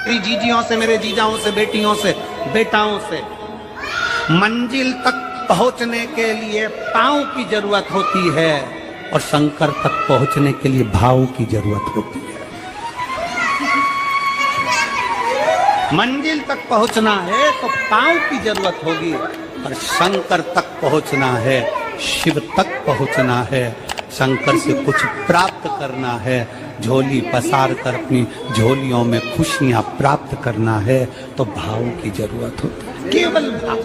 मेरी जीजियों से, मेरे जीजाओं से, बेटियों से, बेटाओं से। मंजिल तक पहुंचने के लिए पांव की जरूरत होती है और शंकर तक पहुंचने के लिए भाव की जरूरत होती है। मंजिल तक पहुंचना है तो पांव की जरूरत होगी, और शंकर तक पहुंचना है, शिव तक पहुंचना है, शंकर से कुछ प्राप्त करना है, झोली पसार कर अपनी झोलियों में खुशियां प्राप्त करना है, तो भाव की जरूरत होती है, केवल भाव।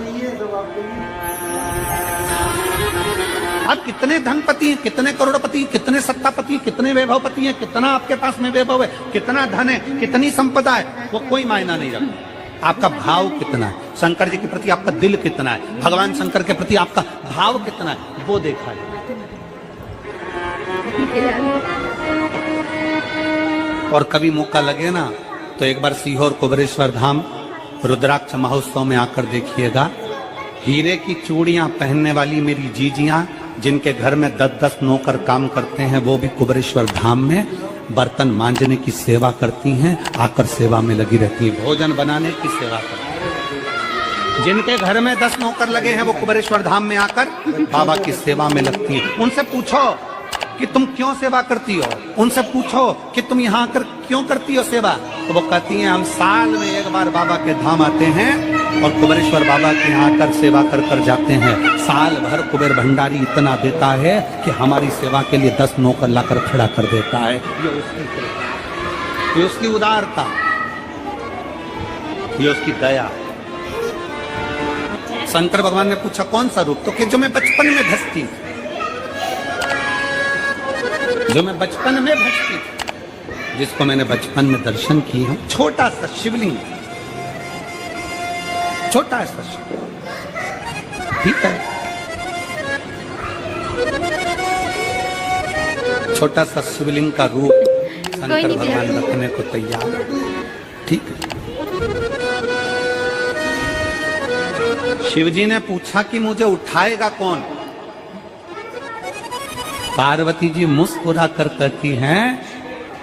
आप कितने धनपति हैं, कितने करोड़पति, कितने सत्तापति, कितने वैभवपति हैं, कितना आपके पास में वैभव है, कितना धन है, कितनी संपदा है, वो कोई मायना नहीं रखता। आपका भाव कितना है, शंकर जी के प्रति आपका दिल कितना है, भगवान शंकर के प्रति आपका भाव कितना है, वो देखा है। और कभी मौका लगे ना तो एक बार सीहोर कुबेरेश्वर धाम रुद्राक्ष महोत्सव में आकर देखिएगा। हीरे की चूड़ियां पहनने वाली मेरी जीजियां, जिनके घर में 10-10 नौकर काम करते हैं, वो भी कुबेरेश्वर धाम में बर्तन मांजने की सेवा करती हैं, आकर सेवा में लगी रहती हैं, भोजन बनाने की सेवा करती हैं। जिनके घर में 10 नौकर लगे हैं, वो कुबेरेश्वर धाम में आकर बाबा की सेवा में लगती हैं। उनसे पूछो कि तुम क्यों सेवा करती हो, उनसे पूछो कि तुम यहाँ आकर क्यों करती हो सेवा, तो वो कहती हैं हम साल में एक बार बाबा के धाम आते हैं और कुबेरेश्वर बाबा के यहाँ आकर सेवा कर कर जाते हैं। साल भर कुबेर भंडारी इतना देता है कि हमारी सेवा के लिए 10 नौकर लाकर खड़ा कर देता है। ये उसकी उदारता, ये उसकी दया। शंकर भगवान ने पूछा कौन सा रूप, तो कि जो मैं बचपन में भजती थी, जो मैं बचपन में भजती थी, जिसको मैंने बचपन में दर्शन किए हैं। छोटा सा शिवलिंग, छोटा सा शिवलिंग, ठीक है, छोटा सा शिवलिंग का रूप शंकर भगवान रखने को तैयार है, ठीक है। शिवजी ने पूछा कि मुझे उठाएगा कौन। पार्वती जी मुस्कुरा कर कहती हैं,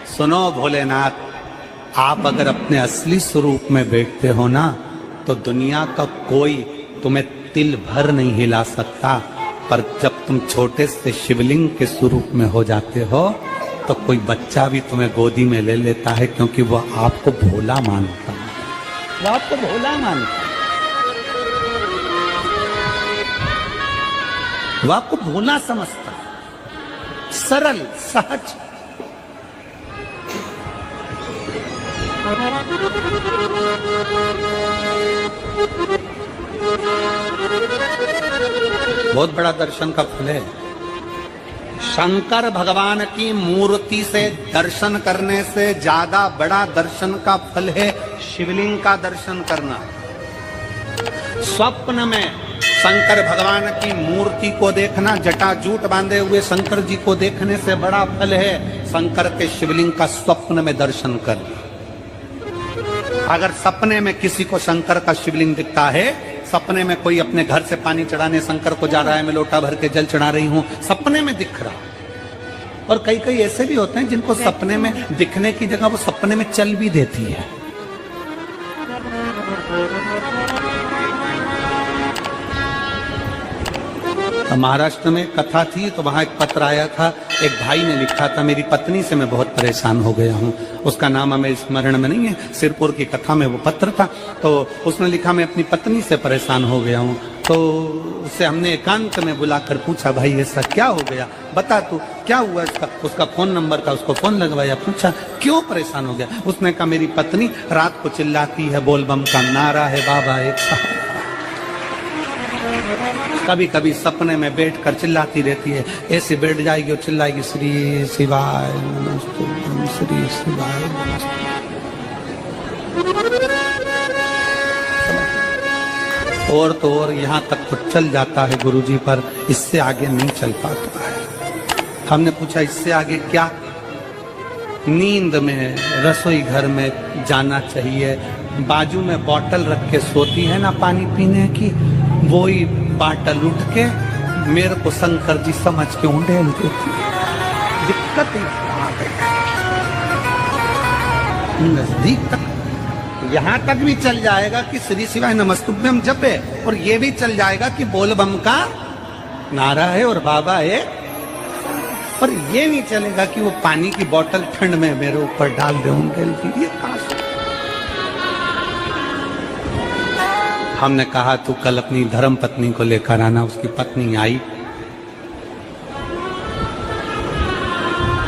सुनो भोलेनाथ, आप अगर अपने असली स्वरूप में बैठते हो ना, तो दुनिया का कोई तुम्हें तिल भर नहीं हिला सकता, पर जब तुम छोटे से शिवलिंग के स्वरूप में हो जाते हो, तो कोई बच्चा भी तुम्हें गोदी में ले लेता है, क्योंकि वो आपको भोला मानता है, वो आपको भोला मानता है, वो आपको भोला समझता है, सरल सहज। बहुत बड़ा दर्शन का फल है। शंकर भगवान की मूर्ति से दर्शन करने से ज्यादा बड़ा दर्शन का फल है शिवलिंग का दर्शन करना। स्वप्न में शंकर भगवान की मूर्ति को देखना, जटाजूट बांधे हुए शंकर जी को देखने से बड़ा फल है शंकर के शिवलिंग का स्वप्न में दर्शन करना। अगर सपने में किसी को शंकर का शिवलिंग दिखता है, सपने में कोई अपने घर से पानी चढ़ाने शंकर को जा रहा है, मैं लोटा भर के जल चढ़ा रही हूं, सपने में दिख रहा। और कई कई ऐसे भी होते हैं जिनको सपने में दिखने की जगह वो सपने में चल भी देती है। महाराष्ट्र में कथा थी, तो वहां एक पत्र आया था, एक भाई ने लिखा था, मेरी पत्नी से मैं बहुत परेशान हो गया हूं। उसका नाम हमें स्मरण में नहीं है, सिरपुर की कथा में वो पत्र था। तो उसने लिखा मैं अपनी पत्नी से परेशान हो गया हूं। तो उससे हमने एकांत में बुलाकर पूछा, भाई ऐसा क्या हो गया, बता तू क्या हुआ। उसका फोन नंबर का उसको फोन लगवाया, पूछा क्यों परेशान हो गया। उसने कहा मेरी पत्नी रात को चिल्लाती है, बोलबम का नारा है बाबा एक साथ, कभी कभी सपने में बैठकर चिल्लाती रहती है, ऐसे बैठ जाएगी और चिल्लाएगी श्री शिवाय नमस्तुभ्यं, श्री शिवाय नमस्तुभ्यं। और तो और यहाँ तक तो चल जाता है गुरुजी, पर इससे आगे नहीं चल पाता है। हमने पूछा इससे आगे क्या। नींद में रसोई घर में जाना चाहिए, बाजू में बोतल रख के सोती है ना पानी पीने की, वही बाटल उठ के मेरे को शंकर जी समझ के उंडेल देती। दिक्कत ही आ गई, नजदीक तक यहां तक भी चल जाएगा कि श्री शिवाय नमस्तुभ्यम जपे, और ये भी चल जाएगा कि बोल बम का नारा है और बाबा है। पर ये नहीं चलेगा कि वो पानी की बोतल ठंड में मेरे ऊपर डाल दे उनके लिए। हमने कहा तू कल अपनी धर्म पत्नी को लेकर आना। उसकी पत्नी आई,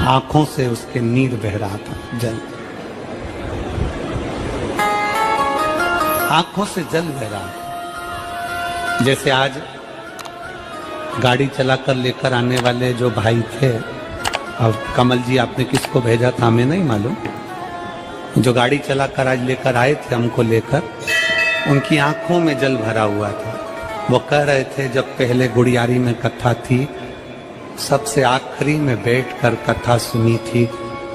आंखों से उसके नीर बह रहा था, जल, आंखों से जल बह रहा। जैसे आज गाड़ी चलाकर लेकर आने वाले जो भाई थे, अब कमल जी आपने किसको भेजा था हमें नहीं मालूम, जो गाड़ी चलाकर आज लेकर आए थे हमको लेकर, उनकी आंखों में जल भरा हुआ था। वो कह रहे थे जब पहले गुड़ियारी में कथा थी, सबसे आखिरी में बैठकर कथा सुनी थी,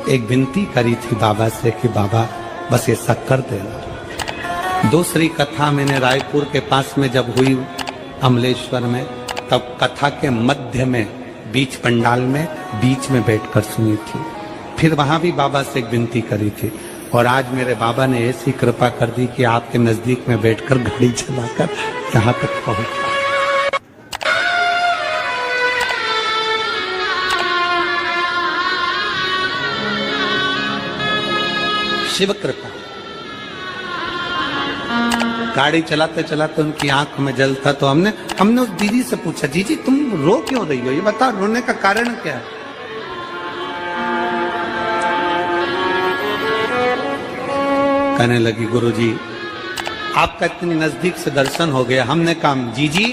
एक विनती करी थी बाबा से कि बाबा बस ऐसा कर देना। दूसरी कथा मैंने रायपुर के पास में जब हुई अमलेश्वर में, तब कथा के मध्य में बीच पंडाल में बीच में बैठकर सुनी थी। फिर वहां भी बाबा से एक विनती करी थी, और आज मेरे बाबा ने ऐसी कृपा कर दी कि आपके नजदीक में बैठकर गाड़ी चलाकर यहां तक पहुंचा। शिव कृपा। गाड़ी चलाते चलाते उनकी आंख में जल था, तो हमने उस दीदी से पूछा, जी तुम रो क्यों रही हो, ये बताओ, रोने का कारण क्या है? कहने लगी गुरुजी आपका इतनी नजदीक से दर्शन हो गया। हमने कहा जी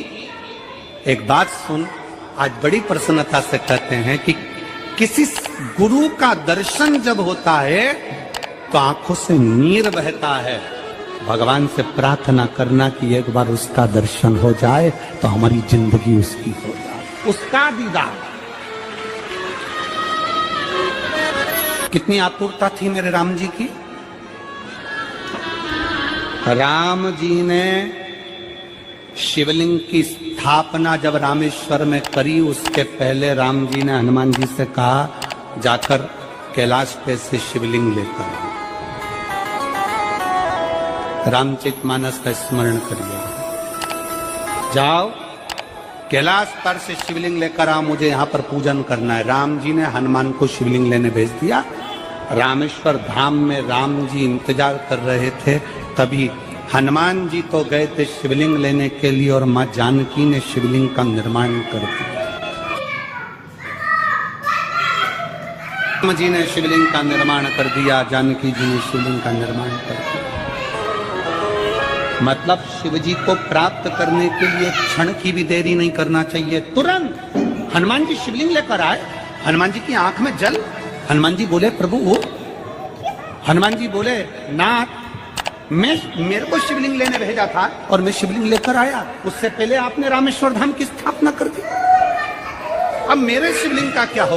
एक बात सुन, आज बड़ी प्रसन्नता से कहते हैं कि किसी गुरु का दर्शन जब होता है तो आंखों से नीर बहता है। भगवान से प्रार्थना करना कि एक बार उसका दर्शन हो जाए तो हमारी जिंदगी उसकी हो जाए, उसका दीदार। कितनी आतुरता थी मेरे राम जी की। राम जी ने शिवलिंग की स्थापना जब रामेश्वर में करी, उसके पहले राम जी ने हनुमान जी से कहा जाकर कैलाश पे से शिवलिंग लेकर आओ। रामचरितमानस का स्मरण करिए, जाओ कैलाश पर से शिवलिंग लेकर आओ, मुझे यहाँ पर पूजन करना है। राम जी ने हनुमान को शिवलिंग लेने भेज दिया। रामेश्वर धाम में राम जी इंतजार कर रहे थे, तभी हनुमान जी तो गए थे शिवलिंग लेने के लिए, और मां जानकी ने शिवलिंग का निर्माण कर दिया। राम जी ने शिवलिंग का निर्माण कर दिया, जानकी जी ने शिवलिंग का निर्माण कर दिया। मतलब शिव जी को प्राप्त करने के लिए क्षण की भी देरी नहीं करना चाहिए, तुरंत हनुमान जी शिवलिंग लेकर आए। हनुमान जी की आंख में जल। हनुमान जी बोले प्रभु, हनुमान जी बोले नाथ, मेरे को शिवलिंग लेने भेजा था और मैं शिवलिंग लेकर आया, उससे पहले आपने रामेश्वर धाम की स्थापना कर दी, अब मेरे शिवलिंग का क्या होगा?